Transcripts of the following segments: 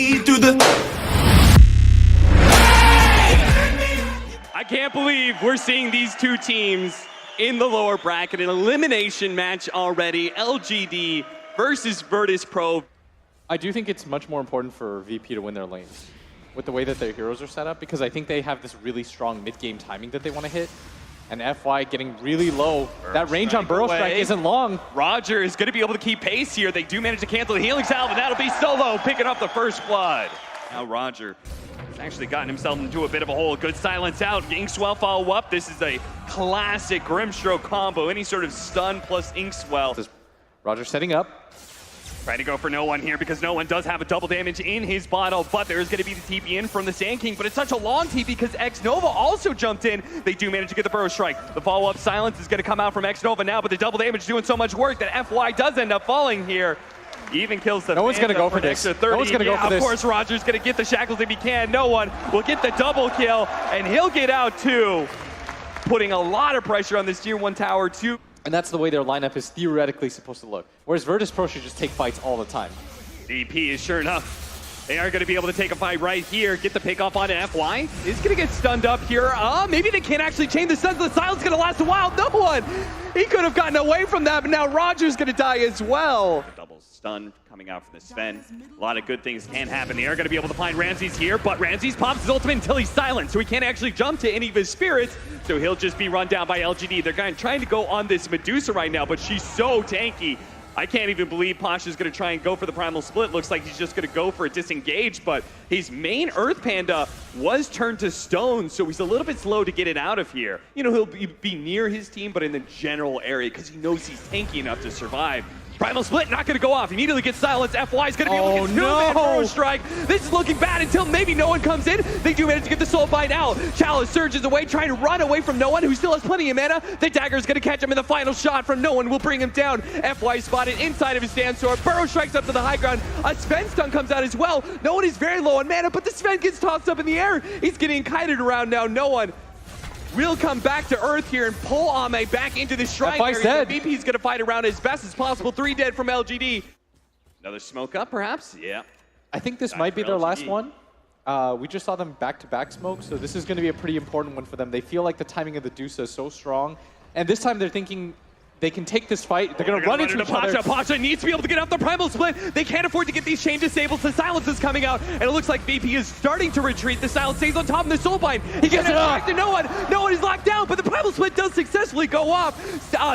me through the... I can't believe we're seeing these two teams in the lower bracket, an elimination match already. LGD versus Virtus Pro. I do think it's much more important for VP to win their lanes with the way that their heroes are set up, because I think they have this really strong mid-game timing that they want to hit. And FY getting really low. That range on Burrow Strike isn't long. Roger is going to be able to keep pace here. They do manage to cancel the healing salve, and that'll be Solo picking up the first blood. Now Roger has actually gotten himself into a bit of a hole. Good silence out. Inkswell follow up. This is a classic Grimstroke combo. Any sort of stun plus Inkswell. Roger setting up. Trying to go for no one here because no one does have a double damage in his bottle, but there is going to be the TP in from the Sand King, but it's such a long TP because X-Nova also jumped in. They do manage to get the Burrow Strike. The follow-up silence is going to come out from X-Nova now, but the double damage doing so much work that FY does end up falling here. Even kills the... No one's going to go for this. No one's going to go for this. Of course, Roger's going to get the shackles if he can. No one will get the double kill, and he'll get out too, putting a lot of pressure on this tier 1 tower too. And that's the way their lineup is theoretically supposed to look. Whereas Virtus Pro should just take fights all the time. VP is sure enough. They are going to be able to take a fight right here. Get the pick off on FY. Is going to get stunned up here. Maybe they can't actually chain the stuns. The silence is going to last a while. No one. He could have gotten away from that, but now Roger's going to die as well. Double stun coming out from the Sven. A lot of good things can happen. They are going to be able to find Ramses here, but Ramses pops his ultimate until he's silent, so he can't actually jump to any of his spirits, so he'll just be run down by LGD. They're trying to go on this Medusa right now, but she's so tanky. I can't even believe Pasha's going to try and go for the Primal Split. Looks like he's just going to go for a disengage, but his main Earth Panda was turned to stone, so he's a little bit slow to get it out of here. You know, he'll be near his team, but in the general area, because he knows he's tanky enough to survive. Primal Split not going to go off. Immediately gets silenced. FY is going to be able to get two-man Burrow Strike. This is looking bad until maybe no one comes in. They do manage to get the Soul Bind out. Chalice surges away, trying to run away from no one, who still has plenty of mana. The dagger is going to catch him, and the final shot from no one will bring him down. FY spotted inside of his Sandstorm. Burrow Strikes up to the high ground. A Sven stun comes out as well. No one is very low on mana, but the Sven gets tossed up in the air. He's getting kited around now. No one will come back to Earth here and pull Ame back into the shrine area. VP's going to fight around as best as possible. 3 dead from LGD. Another smoke up, perhaps? Yeah. I think this might be their last one. We just saw them back-to-back smoke, so this is going to be a pretty important one for them. They feel like the timing of the Dusa is so strong, and this time they're thinking they can take this fight. They're going to run into each other. Pasha needs to be able to get out the Primal Split. They can't afford to get these chain disables. The silence is coming out, and it looks like VP is starting to retreat. The silence stays on top of the Soul Bind. He gets it back to no one. No one is locked down, but the Primal Split does successfully go off.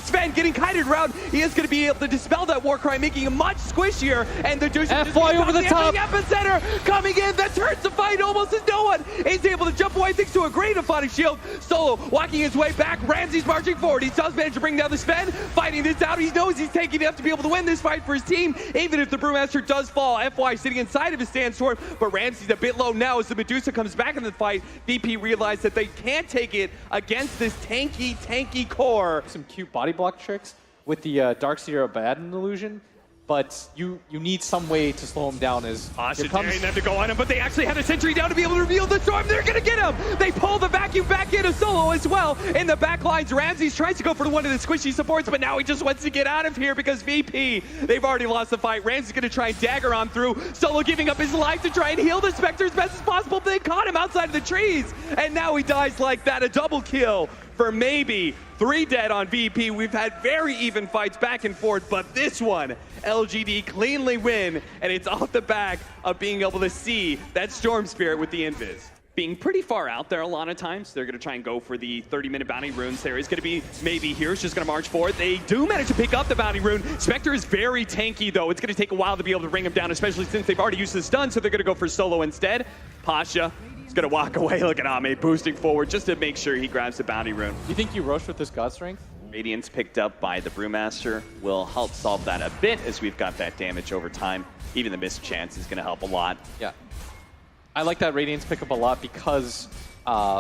Sven getting kited around. He is going to be able to dispel that Warcry, making him much squishier. And the Dusha FY over the top. Epicenter coming in. That turns the fight almost as no one is able to jump away thanks to a great Aphotic Shield. Solo walking his way back. Ramsey's marching forward. He does manage to bring down the Sven, fighting this out. He knows he's taking enough to be able to win this fight for his team, even if the Brewmaster does fall. FY sitting inside of his Sandstorm, but Ramsey's a bit low now as the Medusa comes back in the fight. VP realized that they can't take it against this tanky core. Some cute body block tricks with the Darkseer Abaddon illusion, but you need some way to slow him down as Pasha daring them to go on him, but they actually have a sentry down to be able to reveal the storm. They're going to get him. They pull the vacuum back into Solo as well. In the back lines, Ramses tries to go for one of the squishy supports, but now he just wants to get out of here because VP, they've already lost the fight. Ramses going to try and dagger on through. Solo giving up his life to try and heal the Spectre as best as possible, but they caught him outside of the trees. And now he dies like that. A double kill for maybe 3 dead on VP. We've had very even fights back and forth, but this one, LGD cleanly win, and it's off the back of being able to see that Storm Spirit with the Invis. Being pretty far out there a lot of times. They're going to try and go for the 30-minute bounty runes. There is going to be maybe Here's just going to march forward. They do manage to pick up the bounty rune. Spectre is very tanky, though. It's going to take a while to be able to bring him down, especially since they've already used the stun, so they're going to go for Solo instead. Pasha is going to walk away. Look at Ame boosting forward just to make sure he grabs the bounty rune. You think you rush with this God Strength? Radiance picked up by the Brewmaster will help solve that a bit as we've got that damage over time. Even the missed chance is going to help a lot. Yeah. I like that Radiance pickup a lot because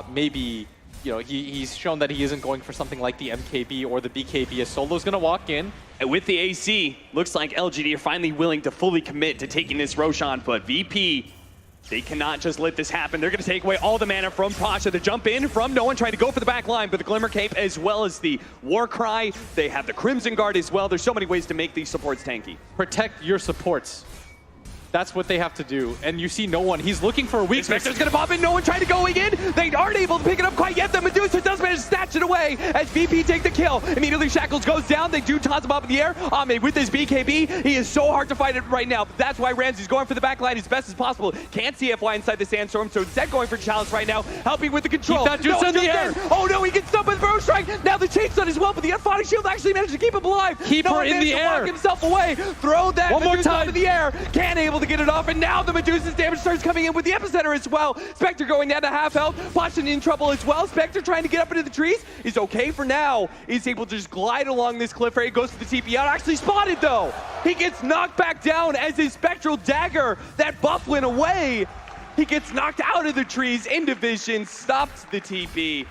maybe, you know, he's shown that he isn't going for something like the MKB or the BKB as Solo's going to walk in. And with the AC, looks like LGD are finally willing to fully commit to taking this Roshan, but VP, they cannot just let this happen. They're going to take away all the mana from Pasha. The jump in from no one, trying to go for the back line, but the Glimmer Cape as well as the Warcry. They have the Crimson Guard as well. There's so many ways to make these supports tanky. Protect your supports. That's what they have to do. And you see no one. He's looking for a weakness. Spectre's gonna pop in, no one trying to go in. They aren't able to pick it up quite yet. The Medusa does manage to snatch it away as VP take the kill. Immediately Shackles goes down. They do toss him up in the air. Ahmed with his BKB, he is so hard to fight it right now. That's why Ramsey's going for the back line as best as possible. Can't see FY inside the sandstorm, so instead going for Chalice right now, helping with the control. Keep that juice in the air. Oh no, he gets stumped with Burrow Strike. Now the chain's done as well, but the Unfoddy Shield actually managed to keep him alive. Keep her in the air. Walk himself away. Throw that One more Medusa time. up in the air. Can't able to get it off, and now the Medusa's damage starts coming in with the epicenter as well. Spectre going down to half health. Pasha in trouble as well. Spectre trying to get up into the trees. Is okay for now. He's able to just glide along this cliff area. Goes for the TP out. Actually spotted though. He gets knocked back down as his spectral dagger, that buff went away. He gets knocked out of the trees. In division, stopped the TP.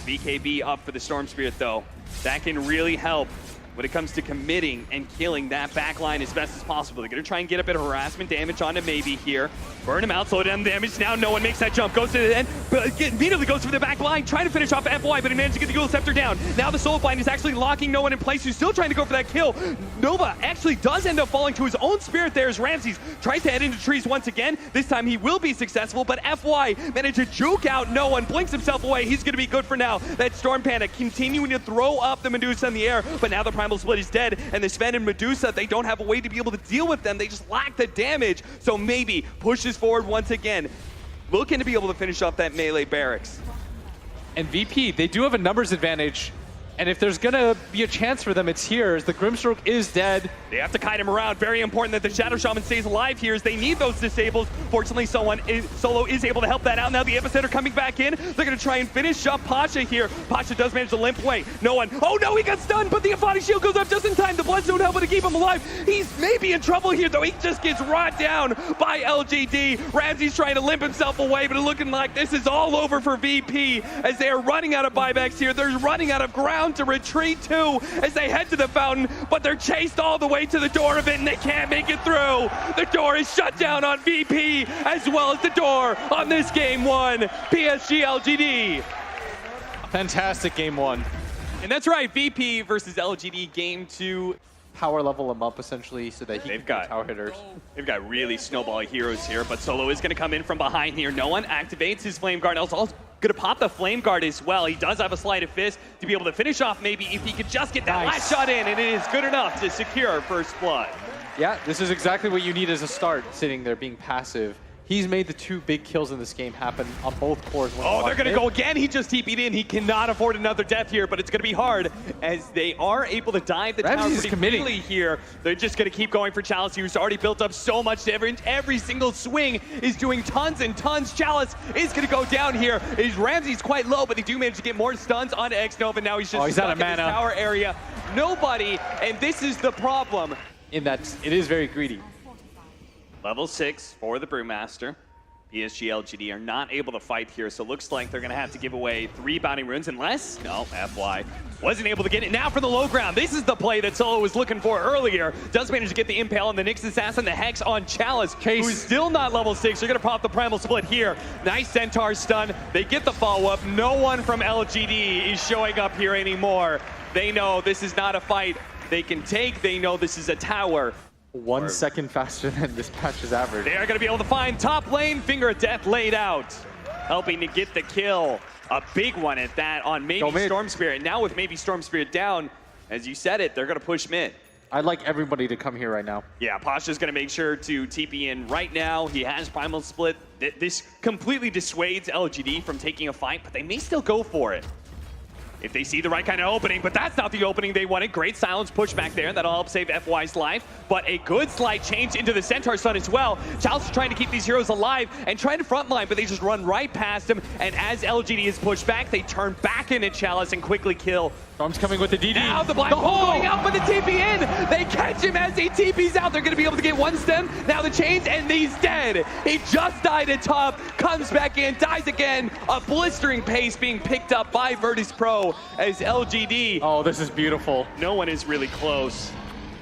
BKB up for the Storm Spirit though. That can really help when it comes to committing and killing that back line as best as possible. They're going to try and get a bit of harassment damage onto Maybe here. Burn him out, slow down the damage. Now no one makes that jump. Goes to the end, but immediately goes for the back line, trying to finish off FY, but he managed to get the Ghoul Scepter down. Now the Soul Bind is actually locking no one in place, who's still trying to go for that kill. Nova actually does end up falling to his own spirit there as Ramses tries to head into trees once again. This time he will be successful, but FY managed to juke out no one, blinks himself away. He's going to be good for now. That Storm Panic continuing to throw up the Medusa in the air, but now the Primal Split is dead, and the Sven and Medusa, they don't have a way to be able to deal with them. They just lack the damage, so Maybe pushes forward once again, looking to be able to finish off that melee barracks. And VP, they do have a numbers advantage. And if there's gonna be a chance for them, it's here, as the Grimstroke is dead. They have to kite him around. Very important that the Shadow Shaman stays alive here as they need those disables. Fortunately, Solo is able to help that out. Now the Epicenter coming back in. They're gonna try and finish up Pasha here. Pasha does manage to limp away. No one. Oh no, he got stunned, but the Unfoddy Shield goes up just in time. The Bloodstone helping to keep him alive. He's maybe in trouble here, though. He just gets rot down by LGD. Ramsey's trying to limp himself away, but it's looking like this is all over for VP as they are running out of buybacks here. They're running out of ground to retreat to as they head to the fountain, but they're chased all the way to the door of it and they can't make it through. The door is shut down on VP as well as the door on this game one. PSG LGD. Fantastic game one. And that's right, VP versus LGD game two. Power level him up essentially so that he can get tower hitters. They've got really snowball heroes here, but Solo is going to come in from behind here. No one activates his Flame Guard. Also going to pop the Flame Guard as well. He does have a Sleight of Fist to be able to finish off Maybe if he could just get that last shot in, and it is good enough to secure first blood. Yeah, this is exactly what you need as a start, sitting there being passive. He's made the two big kills in this game happen on both cores. Oh, they're going to go again. He just TP'd in. He cannot afford another death here, but it's going to be hard as they are able to dive the tower pretty quickly here. They're just going to keep going for Chalice, who's already built up so much damage. Every single swing is doing tons and tons. Chalice is going to go down here. Ramsey's quite low, but they do manage to get more stuns onto X-Nova. Now he's just stuck in this tower area. Nobody, and this is the problem. In that, it is very greedy. Level 6 for the Brewmaster. PSG LGD are not able to fight here, so looks like they're going to have to give away 3 Bounding Runes unless, no, FY wasn't able to get it. Now for the low ground. This is the play that Solo was looking for earlier. Does manage to get the Impale on the Nyx Assassin, the Hex on Chalice, who's still not level 6. They're going to pop the Primal Split here. Nice Centaur stun. They get the follow-up. No one from LGD is showing up here anymore. They know this is not a fight they can take. They know this is a tower. 1 second faster than this patch's average. They are going to be able to find top lane. Finger of Death laid out, helping to get the kill. A big one at that on Maybe Storm Spirit. Now with Maybe Storm Spirit down, as you said it, they're going to push mid. I'd like everybody to come here right now. Yeah, Pasha's going to make sure to TP in right now. He has Primal Split. This completely dissuades LGD from taking a fight, but they may still go for it if they see the right kind of opening, but that's not the opening they wanted. Great silence push back there. That'll help save FY's life, but a good slight change into the Centaur Stun as well. Chalice is trying to keep these heroes alive and trying to frontline, but they just run right past him, and as LGD is pushed back, they turn back into Chalice and quickly kill. Storm's coming with the DD. Now the Black Hole going out for the TP in. They catch him as he TP's out. They're going to be able to get one stem. Now the chains, and he's dead. He just died at top, comes back in, dies again. A blistering pace being picked up by Virtus Pro as LGD. Oh, this is beautiful. No one is really close.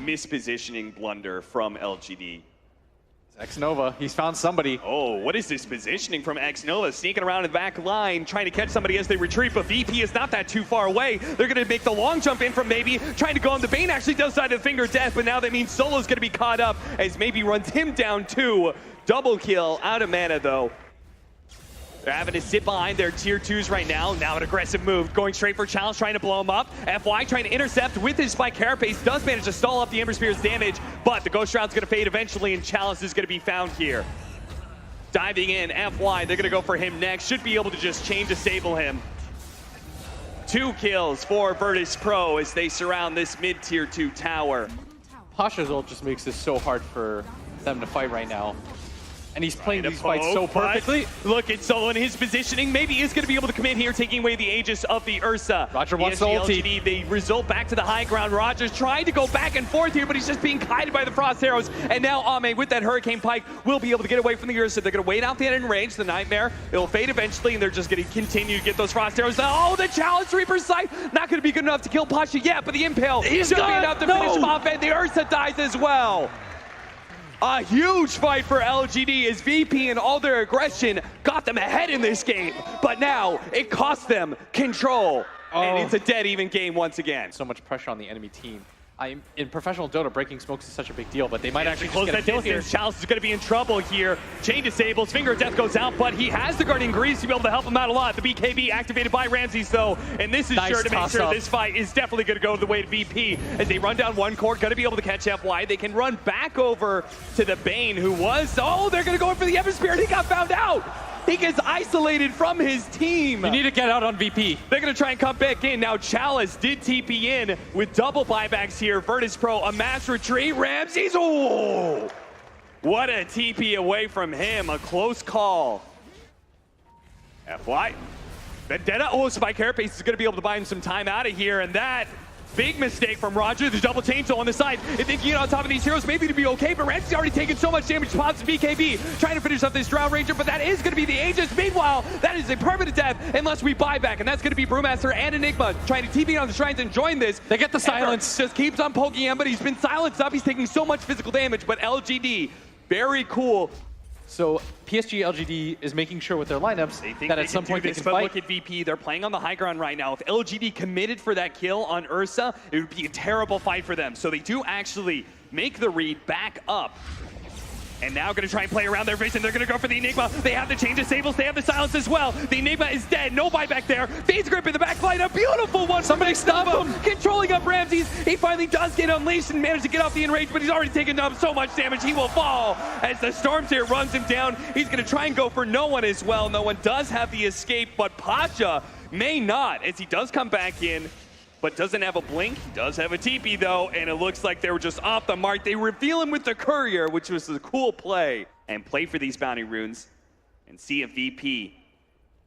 Mispositioning blunder from LGD. X-Nova, he's found somebody. Oh, what is this positioning from X-Nova? Sneaking around in the back line, trying to catch somebody as they retreat, but VP is not that too far away. They're going to make the long jump in from Maybe, trying to go on. The Bane actually does side of the finger death, but now that means Solo's going to be caught up as Maybe runs him down too. Double kill, out of mana though. They're having to sit behind their tier 2s right now. Now an aggressive move, going straight for Challenge, trying to blow him up. FY trying to intercept with his spike. Carapace does manage to stall up the Ember Spear's damage, but the Ghost Shroud's going to fade eventually, and Chalice is going to be found here. Diving in, FY, they're going to go for him next. Should be able to just chain disable him. 2 kills for Virtus Pro as they surround this mid-tier 2 tower. Pasha's ult just makes this so hard for them to fight right now. And he's playing these fights so perfectly. Look at Solo in his positioning. Maybe he's going to be able to come in here, taking away the Aegis of the Ursa. Roger wants the ulti. LGD, they result back to the high ground. Roger's trying to go back and forth here, but he's just being kited by the Frost Arrows. And now Ame, with that Hurricane Pike, will be able to get away from the Ursa. They're going to wait out the end in range. The Nightmare, it'll fade eventually, and they're just going to continue to get those Frost Arrows. Oh, the Chalice Reaper's Sight! Not going to be good enough to kill Pasha yet, but the Impale should be enough to finish him off, and the Ursa dies as well. A huge fight for LGD as VP and all their aggression got them ahead in this game. But now it cost them control. And it's a dead even game once again. So much pressure on the enemy team. In professional Dota, breaking smokes is such a big deal, but they might actually close just get that a kill here. distance. Chalice is going to be in trouble here. Chain disables, Finger of Death goes out, but he has the Guardian Greaves to be able to help him out a lot. The BKB activated by Ramses though, and this is Nice sure to make sure up. this fight is definitely going to go the way to VP. As they run down one court, going to be able to catch FY. They can run back over to the Bane, who was, they're going to go in for the Ever Spirit. He got found out. He gets isolated from his team. You need to get out on VP. They're going to try and come back in. Now Chalice did TP in with double buybacks here. Virtus Pro, a mass retreat. Ramses, oh! What a TP away from him. A close call. FY. Vendetta, Spike Carapace is going to be able to buy him some time out of here, and that big mistake from Roger. The double chainsaw on the side. They think you get on top of these heroes maybe to be okay, but Ramsey's already taken so much damage. Pops BKB trying to finish up this Drow Ranger, but that is going to be the Aegis. Meanwhile, that is a permanent death unless we buy back, and that's going to be Brewmaster and Enigma trying to TP on the shrines and join this. They get the silence. Just keeps on poking him, but he's been silenced up. He's taking so much physical damage, but LGD, very cool. So PSG LGD is making sure with their lineups that at some point they can fight. Look at VP, they're playing on the high ground right now. If LGD committed for that kill on Ursa, it would be a terrible fight for them. So they do actually make the read back up. And now going to try and play around their vision. They're going to go for the Enigma. They have the chain disables. They have the silence as well. The Enigma is dead. No buyback there. Phase grip in the back line. A beautiful one. Somebody stop him. Controlling up Ramses. He finally does get unleashed and manage to get off the enrage, but he's already taken up so much damage. He will fall as the Storm Tier runs him down. He's going to try and go for no one as well. No one does have the escape, but Pasha may not as he does come back in. But doesn't have a blink. He does have a TP though, and it looks like they were just off the mark. They reveal him with the courier, which was a cool play. And play for these bounty runes and see if VP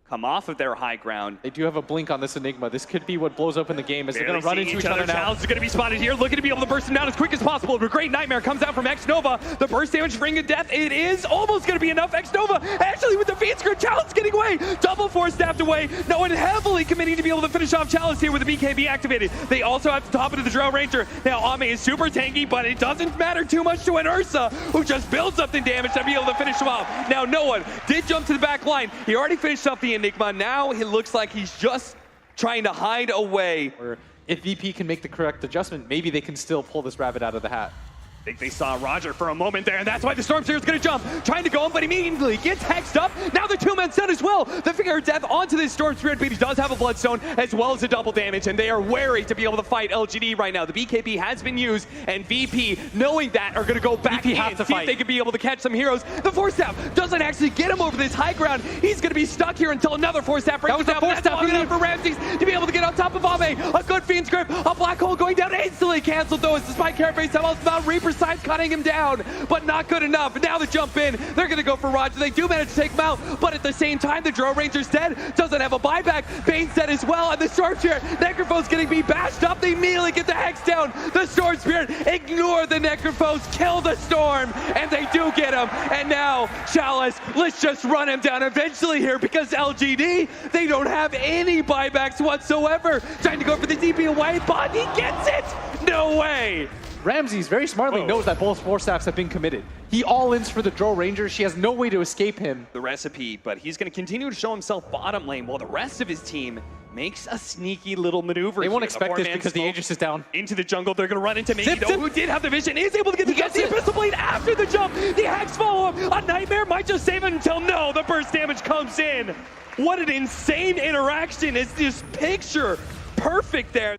come off of their high ground. They do have a blink on this Enigma. This could be what blows open the game as they're going to run into each other now. Chalice is going to be spotted here, looking to be able to burst him down as quick as possible. A great Nightmare comes out from X-Nova. The burst damage, Ring of Death, it is almost going to be enough. X-Nova actually with the feed skirt, Chalice getting away. Double force stabbed away. No one heavily committing to be able to finish off Chalice here with the BKB activated. They also have to top into the Drow Ranger. Now Ame is super tanky, but it doesn't matter too much to an Ursa, who just builds up the damage to be able to finish him off. Now no one did jump to the back line. He already finished off the Enigma. Now it looks like he's just trying to hide away. Or if VP can make the correct adjustment, maybe they can still pull this rabbit out of the hat. I think they saw Roger for a moment there, and that's why the Stormseer is going to jump, trying to go in, but immediately gets hexed up. Now the two-man stun as well. The Finger of Death onto this Storm Spirit, but he does have a Bloodstone as well as a double damage, and they are wary to be able to fight LGD right now. The BKB has been used, and VP, knowing that, are going to go back in, see if they can be able to catch some heroes. The Force Staff doesn't actually get him over this high ground. He's going to be stuck here until another Force Staff brings him down. That's long enough for Ramses to be able to get on top of Ame. A good Fiend's Grip, a Black Hole going down, instantly canceled though, as the Spike Carapace have about Reaper's Side cutting him down. But not good enough. Now the jump in. They're going to go for Roger. They do manage to take him out, but at the same time, the Drow Ranger's dead. Doesn't have a buyback. Bane's dead as well, and the Storm Spirit, Necrophone's getting beat bashed up. They immediately get the Hex down. The Storm Spirit ignore the Necrophos, kill the Storm, and they do get him. And now, Chalice, let's just run him down eventually here, because LGD, they don't have any buybacks whatsoever. Trying to go for the TP away, but he gets it. No way. Ramses very smartly knows that both Force Staffs have been committed. He all-ins for the Drow Ranger. She has no way to escape him. The recipe, but he's going to continue to show himself bottom lane while the rest of his team makes a sneaky little maneuver. They won't here. expect this because the Aegis is down. Into the jungle, they're going to run into Maybe, though, who did have the vision, is able to get the Abyssal Blade after the jump. The Hex follow-up, a Nightmare might just save it until no, the burst damage comes in. What an insane interaction. It's just picture perfect there.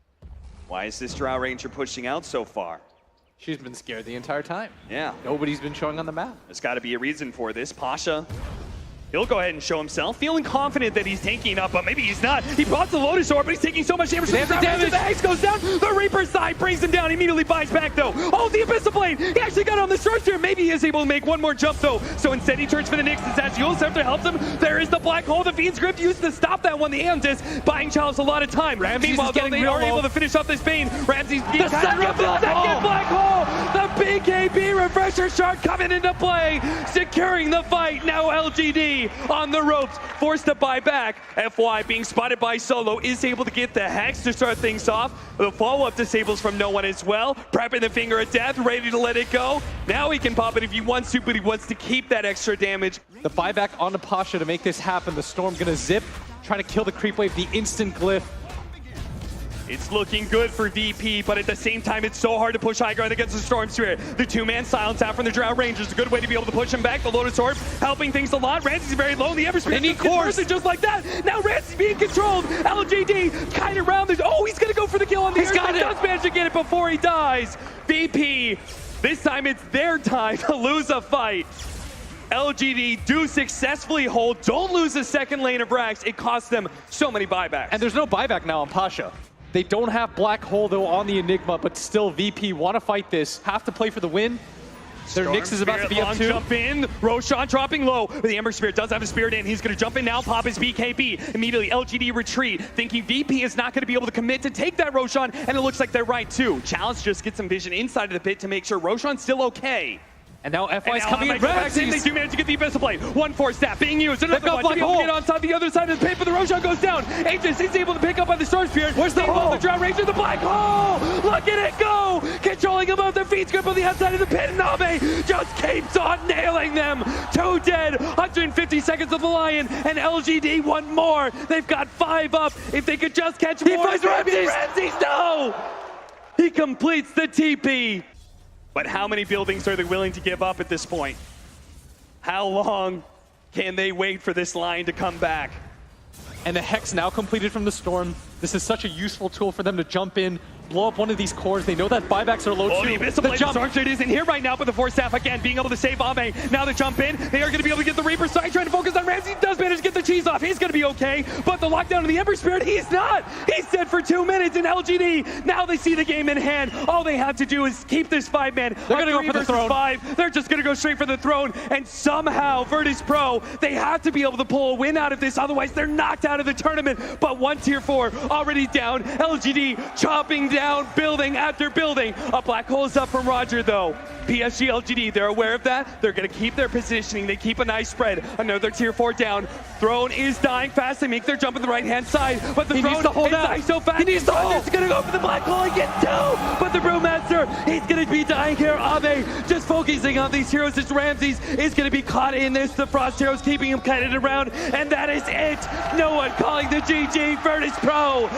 Why is this Drow Ranger pushing out so far? She's been scared the entire time. Yeah. Nobody's been showing on the map. There's got to be a reason for this. Pasha, he'll go ahead and show himself, feeling confident that he's tanking up, but maybe he's not. He brought the Lotus Orb, but he's taking so much damage. The Hex goes down. The Reaper's side brings him down. Immediately buys back, though. Oh, the Abyssal Blade. He actually got on the Strike Spear. Maybe he is able to make one more jump, though. So instead, he turns for the Nyx. As Azul Scepter helps him. There is the Black Hole. The Fiend's Grip used to stop that one. The Amethyst buying Chalice a lot of time. Meanwhile, though, they are able to finish off this Bane. Ramses being kind of the second Black Hole. The BKB Refresher Shard coming into play. Securing the fight. Now LGD on the ropes. Forced to buy back. FY being spotted by Solo is able to get the Hex to start things off. The follow-up disables from no one as well. Prepping the Finger of Death, ready to let it go. Now he can pop it if he wants to, but he wants to keep that extra damage. The buyback onto Pasha to make this happen. The Storm gonna zip, trying to kill the creep wave, the instant glyph. It's looking good for VP, but at the same time, it's so hard to push high ground against the Storm Spirit. The two-man silence out from the Drow Rangers. A good way to be able to push him back. The Lotus Orb helping things a lot. Ramsey's very low. The Ember Spirit just like that. Now Ramsey's being controlled. LGD kind of round this. Oh, he's going to go for the kill on the air. He does manage to get it before he dies. VP, this time it's their time to lose a fight. LGD do successfully hold. Don't lose a second lane of Rax. It costs them so many buybacks. And there's no buyback now on Pasha. They don't have Black Hole, though, on the Enigma, but still VP want to fight this. Have to play for the win. Their Nyx is about to be up too. Jump in. Roshan dropping low. But the Ember Spirit does have a Spirit in. He's going to jump in now, pop his BKB. Immediately, LGD retreat, thinking VP is not going to be able to commit to take that Roshan, and it looks like they're right, too. Chalice just gets some vision inside of the pit to make sure Roshan's still okay. And now FY is coming in. They do manage to get the Abyssal Blade. 1-4 staff being used. Another one to be able to get on top the other side of the pit, but the Roshan goes down. Aegis is able to pick up by the Storm Spirit. Where's the hole? The Drow Ranger, the Black Hole. Look at it go. Controlling him out. The Fiend's Grip on the outside of the pit. And Nave just keeps on nailing them. 2 dead. 150 seconds of the Lion. And LGD one more. They've got 5 up. If they could just catch more. Ramses, no. He completes the TP. But how many buildings are they willing to give up at this point? How long can they wait for this line to come back? And the Hex now completed from the Storm. This is such a useful tool for them to jump in, blow up one of these cores. They know that buybacks are low too. The Storm Spirit isn't here right now, but the Force Staff again being able to save Ame. Now they jump in. They are going to be able to get the Reaper side, trying to focus on Ramsey. Does manage to get the cheese off. He's going to be okay. But the lockdown of the Ember Spirit, he's not. He's dead for 2 minutes in LGD. Now they see the game in hand. All they have to do is keep this 5-man. They're going to go for the throne. 5. They're just going to go straight for the throne. And somehow, Virtus Pro, they have to be able to pull a win out of this. Otherwise, they're knocked out of the tournament. But one tier 4 already down. LGD chopping down building after building. A Black Hole is up from Roger, though. PSG, LGD, they're aware of that. They're going to keep their positioning. They keep a nice spread. Another tier 4 down. Throne is dying fast. They make their jump on the right-hand side. But the Throne is dying so fast. He needs to hold. He's going to go for the Black Hole and get 2. But the Brewmaster, he's going to be dying here. Abe just focusing on these heroes. As Ramses is going to be caught in this. The Frost heroes keeping him kited around. And that is it. No one calling the GG. Virtus Pro